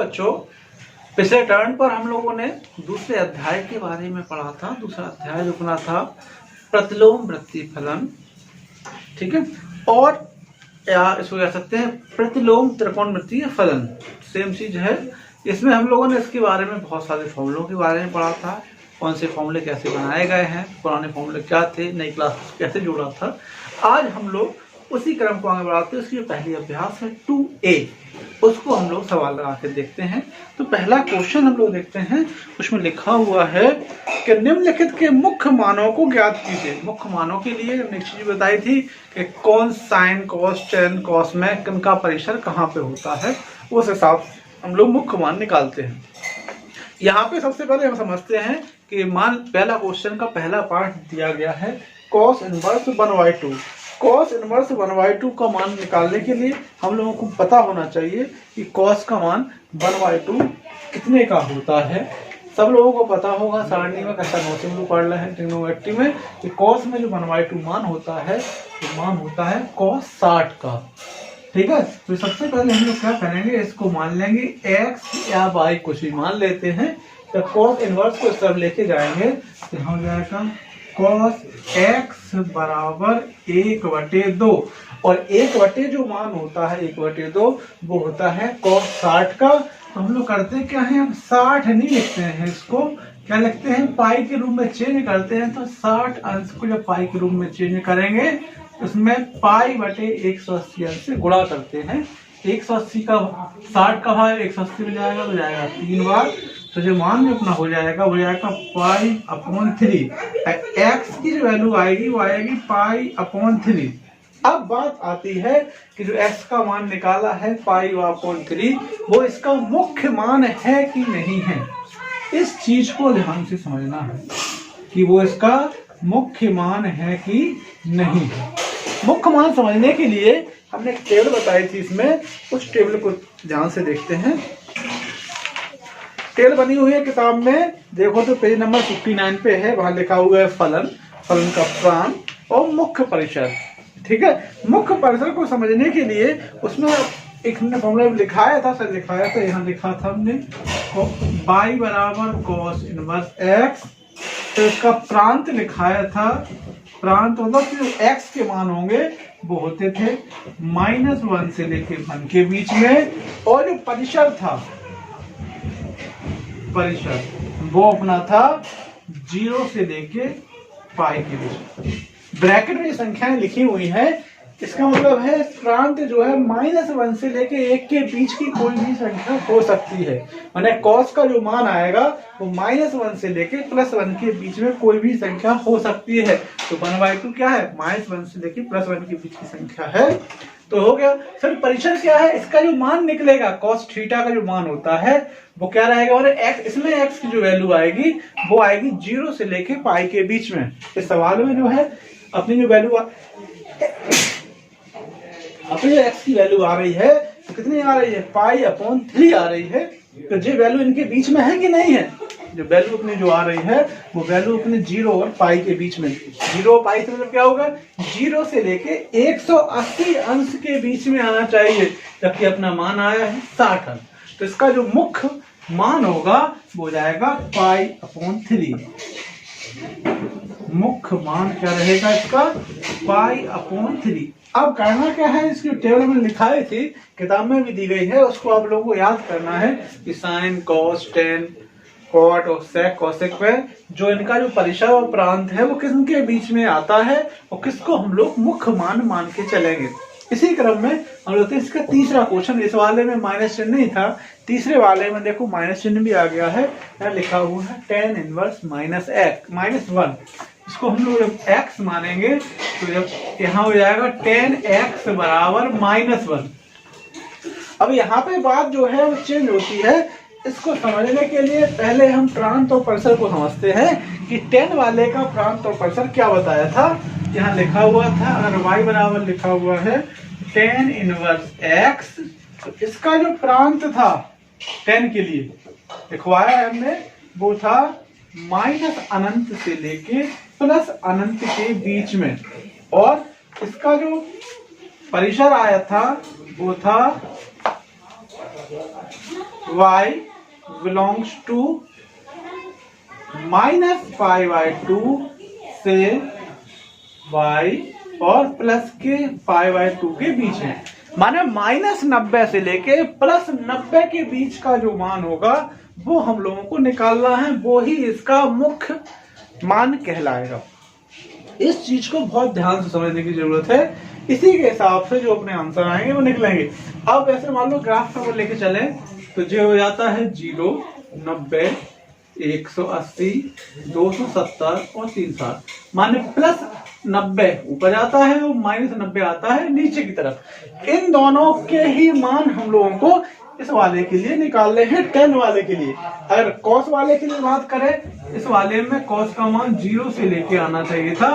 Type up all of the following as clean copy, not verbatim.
बच्चों, पिछले टर्न पर हम लोगों ने दूसरे अध्याय के बारे में पढ़ा था। दूसरा अध्याय जो अपना था प्रतिलोम वृत्ति फलन, ठीक है, और इसको कह सकते हैं प्रतिलोम त्रिकोणमितीय फलन, सेम चीज है। इसमें हम लोगों ने इसके बारे में बहुत सारे फॉर्मूलों के बारे में पढ़ा था, कौन से फॉर्मूले कैसे बनाए गए हैं, पुराने फॉर्मूले क्या थे, नई क्लास कैसे जोड़ा था। आज हम लोग उसी क्रम को आगे बढ़ाते हैं। उसकी पहली अभ्यास है 2A, उसको हम लोग सवाल लगा के देखते हैं। तो पहला क्वेश्चन हम लोग देखते हैं, उसमें लिखा हुआ है कि निम्नलिखित के मुख्य मानों को ज्ञात कीजिए। मुख्य मानों के लिए हमने एक चीज बताई थी कि कौन साइन कॉस टेन कॉस में किनका परिसर कहाँ पे होता है, उस हिसाब से हम लोग मुख्य मान निकालते हैं। यहाँ पे सबसे पहले हम समझते हैं कि मान पहला क्वेश्चन का पहला पार्ट दिया गया है कॉस इनवर्स 1/2। कॉस इनवर्स 1/2 का मान निकालने के लिए हम लोगों को पता होना चाहिए कि कॉस का मान 1/2 कितने का होता है। सब लोगों को पता होगा, सारणी में कैसा नोटिंग पढ़ रहे हैं ट्रिग्नोमेट्री में, कि कॉस में जो 1/2 मान होता है तो मान होता है कॉस 60 का, ठीक है। तो सबसे पहले हम लोग क्या करेंगे, इसको मान लेंगे x या y कुछ भी मान लेते हैं। तो कॉस इनवर्स को सब लेके जाएंगे तो हो जाएगा cos x बराबर 1/2, और 1/2 जो मान होता है 1/2 वो होता है cos 60 का। तो हम लोग करते क्या है, हम 60 नहीं लिखते हैं, इसको क्या लिखते हैं, पाई के रूप में चेंज करते हैं। तो 60 अंश को जब पाई के रूप में चेंज करेंगे उसमें पाई/180 अंश से गुणा करते हैं। 180 का 60 का भाग 180 में जाएगा तो जाएगा 3 बार, तो जो मान अपना हो जाएगा वो जाएगा पाई/3। एक्स की जो वैल्यू आएगी वो आएगी पाई/3। अब बात आती है कि जो x का मान निकाला है पाई/3 वो इसका मुख्य मान है कि नहीं है। इस चीज को ध्यान से समझना है कि वो इसका मुख्य मान है कि नहीं है। मुख्य मान समझने के लिए हमने एक टेबल बताई थी, इसमें उस टेबल को ध्यान से देखते हैं। टेबल बनी हुई है किताब में, देखो तो पेज नंबर 59 पे है, वहां लिखा हुआ है फलन, फलन का प्रांत और मुख्य परिसर, ठीक है। मुख्य परिसर को समझने के लिए उसमें एक हमने फॉर्मूला लिखाया था, सर लिखाया था, यहाँ लिखा था हमने y बराबर cos इनवर्स x। तो इसका प्रांत लिखाया था, प्रांत मतलब जो x के मान होंगे वो होते थे -1 से लेके 1 के बीच में, और जो परिसर था, परिसर वो अपना था 0 से लेके पाई के बीच। ब्रैकेट में संख्याएं लिखी हुई है, इसका मतलब है प्रांत जो है -1 से लेके 1 के बीच की कोई भी संख्या हो सकती है। माने cos का जो मान आएगा वो -1 से लेके +1 के बीच में कोई भी संख्या हो सकती है। तो 1/2 क्या है, -1 से लेके +1 के बीच की संख्या है। तो हो गया। सर परिसर क्या है, इसका जो मान निकलेगा cos थीटा का जो मान होता है वो क्या रहेगा, और x, इसमें x की जो वैल्यू आएगी वो आएगी 0 से लेके पाई के बीच में। इस सवाल में जो है अपनी जो वैल्यू अपनी जो x की वैल्यू आ रही है तो कितनी आ रही है, पाई/3 आ रही है। तो ये वैल्यू इनके बीच में है कि नहीं है, जो वैल्यू अपनी जो आ रही है वो वैल्यू अपने 0 और पाई के बीच में। 0 और पाई से मतलब क्या होगा, 0 से लेके 180 अंश के बीच में आना चाहिए, जबकि अपना मान आया है 60 अंश। तो इसका जो मुख्य मान होगा वो जाएगा पाई/3। मुख्य मान क्या रहेगा इसका, पाई/3। अब करना क्या है, इसकी टेबल में लिखाई थी, किताब में भी दी गई है, उसको आप लोगों को याद करना है कि साइन कॉस टेन कॉट और सेक कॉसेक पे जो इनका जो परिसर और प्रांत है वो किसके बीच में आता है और किसको हम लोग मुख्य मान के चलेंगे। इसी क्रम में हम लोग इसका तीसरा क्वेश्चन, इस वाले में माइनस चिन्ह नहीं था, तीसरे वाले में देखो माइनस चिन्ह भी आ गया है, यहाँ लिखा हुआ है tan इनवर्स -1। इसको हम लोग जब x मानेंगे तो जब यहाँ हो जाएगा tan x बराबर -1। अब यहाँ पे बात जो है वो चेंज होती है। इसको समझने के लिए पहले हम प्रांत और परिसर को समझते हैं कि tan वाले का प्रांत और परिसर क्या बताया था। यहाँ लिखा हुआ था, अगर y बराबर लिखा हुआ है tan इनवर्स x, तो इसका जो प्रांत था tan के लिए लिखवाया है हमने, वो था -अनंत से लेके +अनंत के बीच में, और इसका जो परिसर आया था वो था y बिलोंग्स टू -π/2 से y और प्लस के π/2 के बीच में, माने -90 से लेके +90 के बीच का जो मान होगा वो हम लोगों को निकालना है, वो ही इसका मुख्य मान कहलाएगा। इस चीज को बहुत ध्यान से समझने की जरूरत है, इसी के हिसाब से जो अपने आंसर आएंगे वो निकलेंगे। अब ऐसे मान लो ग्राफ पर लेके चले तो जो हो जाता है 0, 90, 180, 270 और 360, माने +90 ऊपर जाता है और -90 आता है नीचे की तरफ। इन दोनों के ही मान हम लोगों को इस वाले के लिए निकालने हैं, tan वाले के लिए। अगर cos वाले के लिए बात करें, इस वाले में cos का मान 0 से लेके आना चाहिए था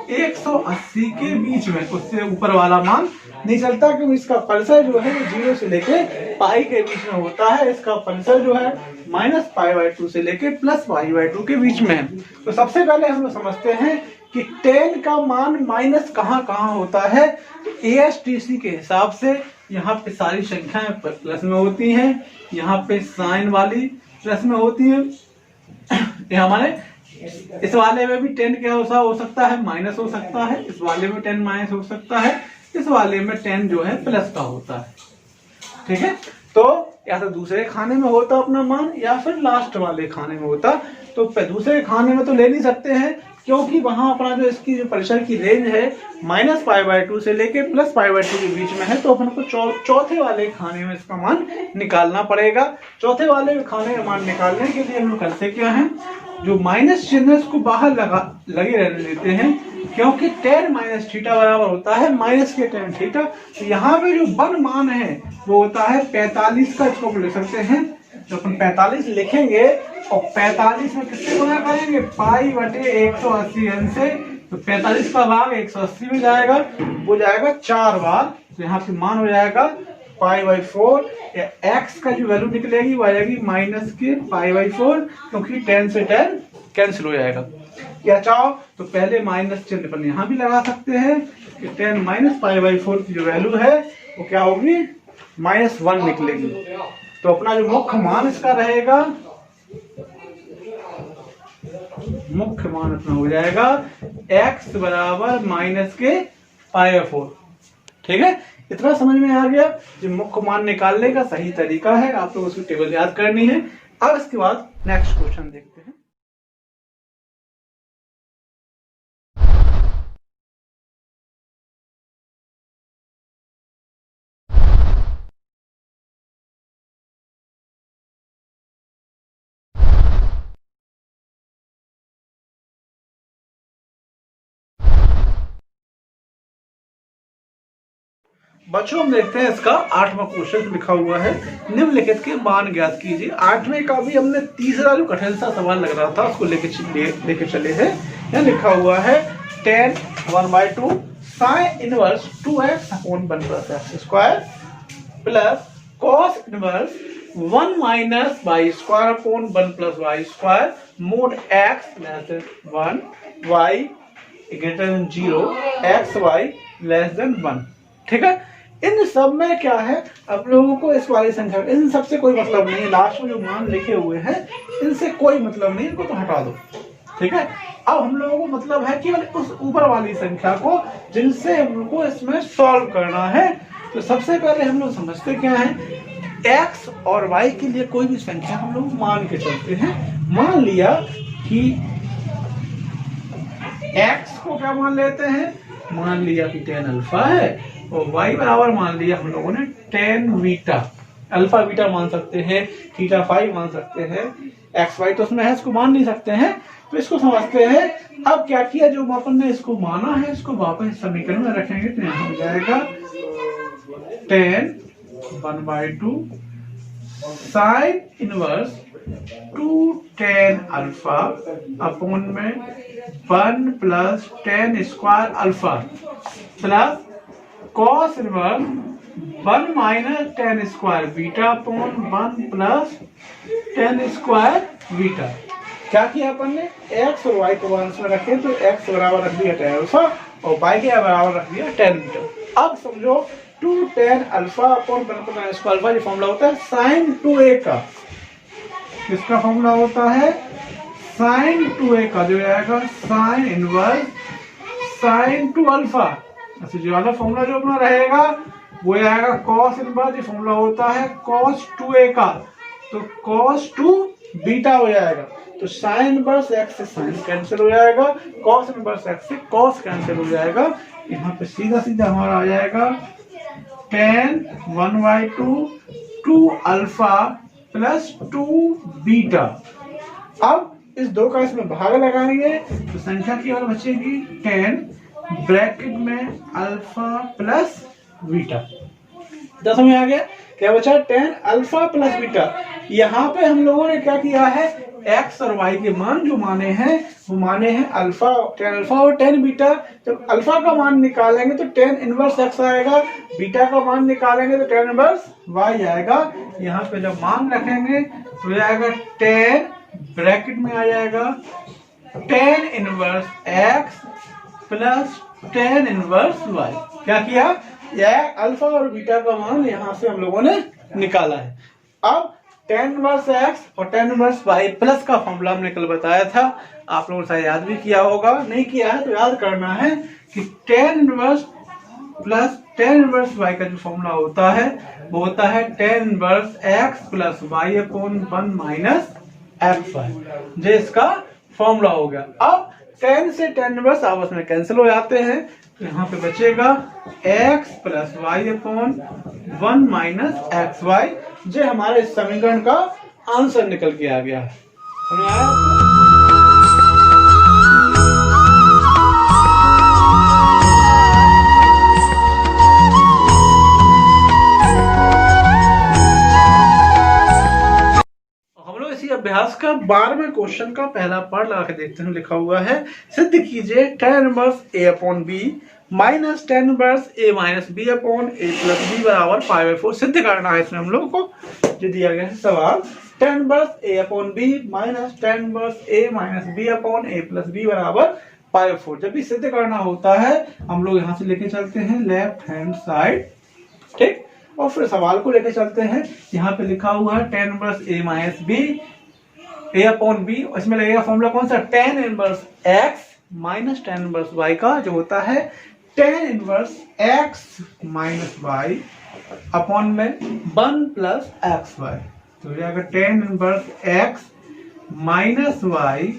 180 के बीच में, उससे ऊपर वाला मान नहीं चलता, क्योंकि इसका पल्सर जो है 0 से लेके पाई के बीच में होता है। इसका पल्सर जो है -π/2 से लेके +π/2 के बीच में है। तो सबसे पहले हम लोग समझते हैं कि tan का मान माइनस कहाँ होता है। तो ASTC के हिसाब से यहाँ पे सारी संख्याएं प्लस में होती हैं, यहाँ पे साइन वाली प्लस में होती है। यहाँ हमारे इस वाले में भी tan क्या हो सकता है, माइनस हो सकता है, इस वाले में tan माइनस हो सकता है, इस वाले में tan जो है प्लस का होता है। ठीक है, तो या तो दूसरे खाने में होता अपना मान या फिर लास्ट वाले खाने में होता। तो दूसरे खाने में तो ले नहीं सकते हैं, क्योंकि वहां अपना जो इसकी जो परीक्षण की रेंज है -π/2 से लेके +π/2 के बीच में है। तो अपन को चौथे वाले खाने में इसका मान निकालना पड़ेगा। चौथे वाले खाने का मान निकालने के लिए हम लोग करते क्या है, जो माइनस चिन्ह इसको बाहर लगे रहने देते हैं, क्योंकि tan - थीटा बराबर होता है माइनस के tan थीटा। तो यहाँ पे जो वन मान है वो होता है 45 का, इसको लिख सकते हैं। तो अपन 45 लिखेंगे और 45 में किससे गुणा करेंगे, π/180 से। तो 45 का भाग 180 में जाएगा, वो जाएगा 4 बार। तो यहाँ पे मान हो जाएगा π/4, या x का जो वैल्यू निकलेगी वो आएगी माइनस के π/4, क्योंकि tan से tan कैंसिल हो जाएगा। या चाहो तो पहले माइनस चिन्ह पर यहाँ भी लगा सकते हैं कि tan -π/4 की जो वैल्यू है वो क्या होगी, -1 निकलेगी। तो अपना जो मुख्य मान इसका रहेगा, मुख्य मान अपना हो जाएगा x बराबर माइनस के π/4। ठीक है, इतना समझ में आ गया। जो मुख्य मान निकालने का सही तरीका है, आप लोग उसकी टेबल याद करनी है। अब इसके बाद नेक्स्ट क्वेश्चन देखते हैं। बच्चों हम देखते हैं इसका 8वां क्वेश्चन लिखा हुआ है, निम्नलिखित के मान ज्ञात कीजिए। 8वें का भी हमने तीसरा जो कठिन सा सवाल लग रहा था उसको लेके चले हैं। यहाँ लिखा हुआ है tan 1/2 sin inverse 2x upon 1 + x² plus cos inverse 1 - y² upon 1 + y² mode x < 1 y > 0 x y < 1। ठीक है, इन सब में क्या है, अब लोगों को इस वाली संख्या इन सब से कोई मतलब नहीं है। लास्ट में जो मान लिखे हुए हैं इनसे कोई मतलब नहीं, इनको तो हटा दो। ठीक है, अब हम लोगों को मतलब है केवल उस ऊपर वाली संख्या को, जिनसे हमको इसमें सॉल्व करना है। तो सबसे पहले हम लोग समझते क्या है, x और y के लिए कोई भी संख्या हम लोग मान के चलते हैं। मान लिया कि x को क्या मान लेते हैं, मान लिया कि tan अल्फा है, और y बराबर मान लिया हम लोगों ने tan बीटा। अल्फा बीटा मान सकते हैं, थीटा फाई मान सकते हैं, एक्स वाई तो उसमें है, इसको मान नहीं सकते हैं। तो इसको समझते हैं। अब क्या किया, जो अपन ने इसको माना है इसको वापस समीकरण में रखेंगे तो यहाँ हो जाएगा tan 1/2 sin inverse 2 tan alpha upon में 1 + tan² alpha plus cos inverse 1 - tan² beta upon 1 + tan² beta. क्या किया अपन ने, x और y को अंश में रखे तो x बराबर रख दिया tan अल्फा और y के बराबर रख दिया tan बीटा। अब समझो टू टेन अल्फा अपॉन इसका अल्फा जो फॉर्मूला होता है साइन 2a का, किसका फॉर्मूला होता है साइन 2a का, जो आएगा साइन इनवर्स साइन 2 अल्फा। अच्छा जो वाला फॉर्मूला जो अपना रहेगा वो आएगा कॉस इनवर्स, ये फॉर्मूला होता है कॉस 2a का, तो कॉस 2 बीटा हो जाएगा। तो साइन इनवर्स एक्स से साइन कैंसिल हो जाएगा, कॉस इनवर्स एक्स से कॉस कैंसिल हो जाएगा। यहाँ पे सीधा सीधा हमारा आ जाएगा tan 1/2 2 अल्फा प्लस 2 बीटा। अब इस दो का इसमें भाग लगाएंगे तो संख्या केवल बचेगी tan ब्रैकेट में अल्फा प्लस बीटा। 10 में आ गया, क्या बचा tan अल्फा प्लस बीटा। यहाँ पे हम लोगों ने क्या किया है, x और y के मान जो माने हैं वो माने हैं अल्फा, tan अल्फा और tan बीटा। जब अल्फा का मान निकालेंगे तो tan इनवर्स x आएगा, बीटा का मान निकालेंगे तो tan इनवर्स y आएगा। यहाँ पे जब मान रखेंगे तो आएगा tan ब्रैकेट में आ जाएगा tan inverse x plus tan inverse y। क्या किया, यह अल्फा और बीटा का मान यहाँ से हम लोगों ने निकाला है। अब tan इनवर्स x और tan इनवर्स y प्लस का फॉर्मूला हमने कल बताया था, आप लोगों ने याद भी किया होगा, नहीं किया है तो याद करना है कि tan inverse plus tan inverse y का जो फॉर्मूला होता है वो होता है tan inverse x plus y upon 1 minus xy, जो इसका फॉर्मूला हो गया। अब tan से tan इनवर्स आपस में कैंसिल हो जाते हैं, तो यहाँ पे बचेगा x plus y upon 1 minus x y, जो हमारे इस समीकरण का आंसर निकल के आ गया है। समझ आया? हम लोग इसी अभ्यास का 12वें क्वेश्चन का पहला पार्ट लगा के देखते हैं। लिखा हुआ है सिद्ध कीजिए tan inverse a upon b minus tan inverse a minus b upon a plus b बराबर 5/4 सिद्ध करना है। इसमें हम लोगों को जो दिया गया है सवाल, tan inverse a upon b minus tan inverse a minus b upon a plus b बराबर 5/4। जब भी सिद्ध करना होता है हम लोग यहाँ से लेके चलते हैं लेफ्ट हैंड साइड, ठीक, और फिर सवाल को लेके चलते हैं। यहाँ पे लिखा हुआ है tan inverse a minus b a upon b, इसमें लगेगा फॉर्मूला कौन सा, tan inverse x minus tan inverse y का, जो होता है tan inverse x minus y upon में 1 प्लस एक्स वाई। तो हो जाएगा tan inverse x minus y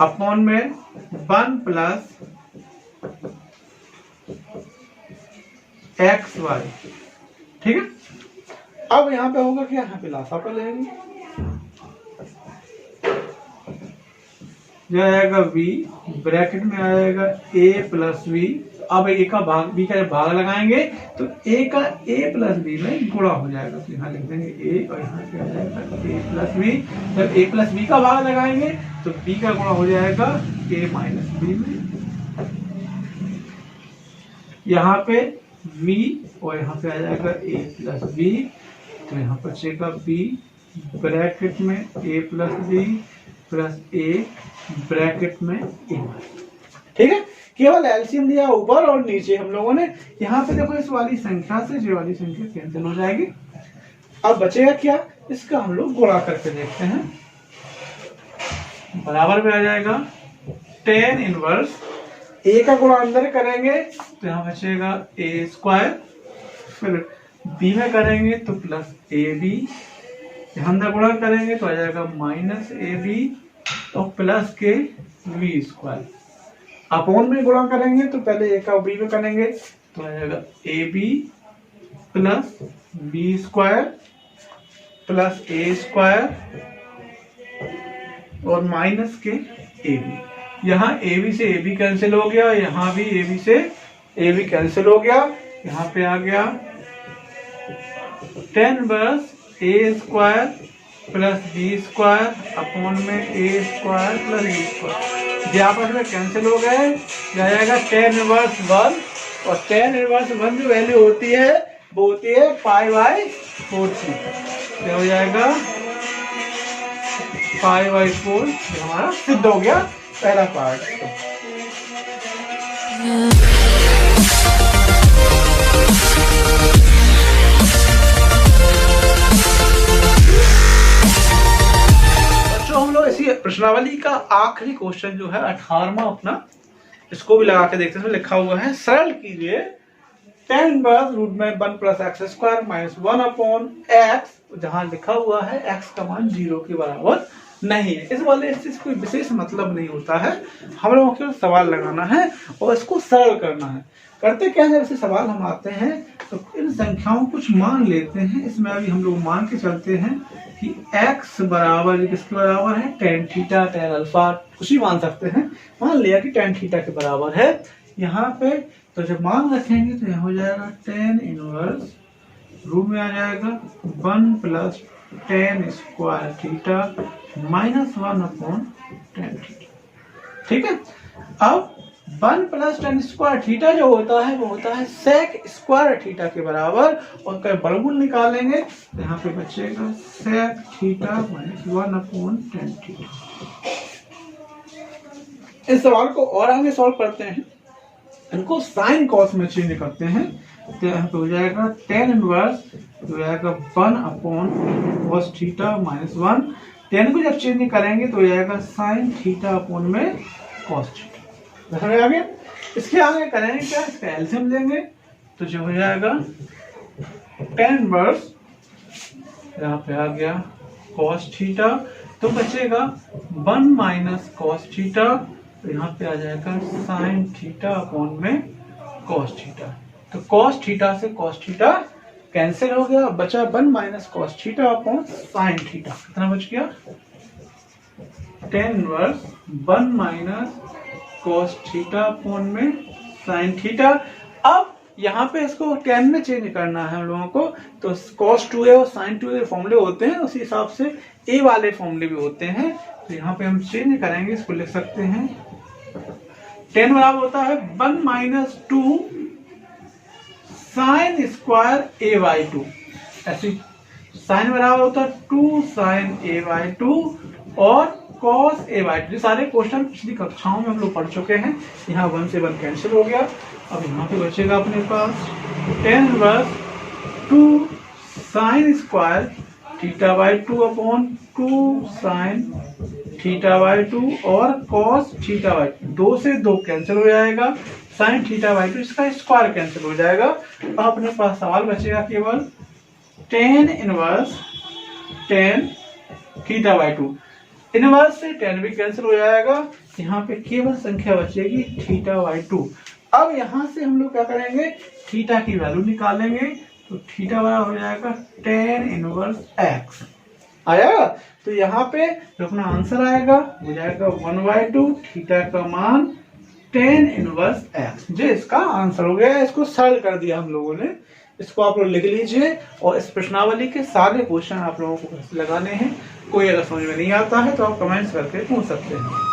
upon में 1 प्लस एक्स वाई, ठीक है। अब यहाँ पे होगा क्या, यहाँ पे लासा पे लेंगे, जो आएगा v ब्रैकेट में आएगा a प्लस v। अब a का भाग b का भाग लगाएंगे तो a का a प्लस b में गुणा हो जाएगा, तो यहाँ लिख देंगे a और यहाँ पे आ जाएगा a प्लस b। जब a प्लस b का भाग लगाएंगे तो b का गुणा हो जाएगा a माइनस b में, यहाँ पे v और यहाँ पे आ जाएगा a प्लस b। तो यहाँ पर बचेगा b ब्रैकेट में a plus b plus a bracket में a, ठीक है। केवल एलसीएम दिया ऊपर और नीचे हम लोगों ने। यहाँ पे देखो इस वाली संख्या से जो वाली संख्या कैंसिल हो जाएगी। अब बचेगा क्या, इसका हम लोग गुणा करके देखते हैं। बराबर में आ जाएगा tan इनवर्स a का गुणा अंदर करेंगे तो यहाँ बचेगा a स्क्वायर, फिर b में करेंगे तो प्लस ab, यहाँ अंदर गुणा करेंगे तो आ जाएगा माइनस ab और प्लस के v स्क्वायर। अपॉन में गुणा करेंगे तो पहले a का b में करेंगे तो आ जाएगा ab plus b square plus a square और माइनस के ab। यहाँ ab से ab कैंसिल हो गया, यहाँ भी ab से ab कैंसिल हो गया। यहाँ पे आ गया tan inverse a square plus b square upon में a square plus b square, ये आपस में कैंसिल हो गए। आ जाएगा tan इनवर्स 1, और tan इनवर्स 1 जो वैल्यू होती है वो होती है π/4। क्या हो जाएगा π/4, हमारा सिद्ध हो गया पहला पार्ट। इसी प्रश्नावली का आखिरी क्वेश्चन जो है 18वां अपना, इसको भी लगा के देखते हैं। लिखा हुआ है सरल कीजिए tan इनवर्स रूट में 1 plus x square minus 1 upon x, जहां लिखा हुआ है x का मान 0 के बराबर नहीं है। इस वाले इससे कोई विशेष मतलब नहीं होता है, हम लोगों को सवाल लगाना है और इसको सरल करना है। करते क्या है, जैसे सवाल हम आते हैं तो इन संख्याओं कुछ मान लेते हैं। इसमें अभी हम लोग मान के चलते हैं कि x बराबर किसके बराबर है, tan थीटा tan अल्फा, कुछ भी मान सकते हैं। मान लिया कि tan थीटा के बराबर है यहाँ पे, तो जब मान रखेंगे तो यहाँ हो जाएगा tan इनवर्स रूट में आ जाएगा 1 plus tan square theta minus 1 upon tan theta. ठीक है, अब 1 प्लस tan स्क्वायर थीटा जो होता है वो होता है sec स्क्वायर थीटा के बराबर, और कई वर्गमूल निकालेंगे तो यहाँ पे बचेगा sec theta minus 1 upon tan theta. इस सवाल को और आगे सॉल्व करते हैं, इनको साइन कॉस में चेंज करते हैं, तो यहाँ पे हो जाएगा tan इनवर्स हो जाएगा 1 upon cos theta minus 1। tan को जब चेंज करेंगे तो हो जाएगा sin थीटा अपॉन में cos थीटा। समझ आ गया। इसके आगे करेंगे क्या, इसका एलसीएम लेंगे तो जो हो जाएगा tan इनवर्स यहाँ पे आ गया cos थीटा, तो बचेगा 1 माइनस cos थीटा, तो यहाँ पे आ जाएगा sin थीटा अपॉन में cos थीटा। तो cos थीटा से cos थीटा कैंसिल हो गया, बचा 1 minus cos theta upon sin theta. कितना बच गया, tan inverse 1 minus cos theta upon में sin थीटा। अब यहाँ पे इसको tan में चेंज करना है हम लोगों को, तो cos 2a और sin 2a फॉर्मूले होते हैं, उसी हिसाब से a वाले फॉर्मूले भी होते हैं। तो यहाँ पे हम चेंज करेंगे, इसको लिख सकते हैं tan बराबर होता है 1 minus 2 sine square a by 2, ऐसी साइन बराबर होता है 2 साइन a बाई 2 और cos a बाई 2। सारे क्वेश्चन पिछली कक्षाओं में हम लोग पढ़ चुके हैं। यहाँ 1 से 1 कैंसिल हो गया, अब यहाँ पे बचेगा अपने पास tan inverse 2 sine square theta by 2 upon 2 sine theta by 2 और cos थीटा बाई 2 से 2 कैंसिल हो जाएगा, साइन थीटा बाई 2 इसका स्क्वायर कैंसिल हो जाएगा। अब अपने पास सवाल बचेगा केवल tan inverse tan theta by 2। Inverse से tan भी कैंसिल हो जाएगा, यहाँ पे केवल संख्या बचेगी थीटा बाई 2। अब यहाँ से हम लोग क्या करेंगे, थीटा की वैल्यू निकालेंगे, तो थीटा बराबर हो जाएगा tan इनवर्स x आया। तो यहाँ पे जो अपना आंसर आएगा वो जाएगा 1/2 थीटा का मान tan इनवर्स x, जो इसका आंसर हो गया। इसको सरल कर दिया हम लोगों ने, इसको आप लोग लिख लीजिए और इस प्रश्नावली के सारे क्वेश्चन आप लोगों को लगाने हैं। कोई अगर समझ में नहीं आता है तो आप कमेंट्स करके पूछ सकते हैं।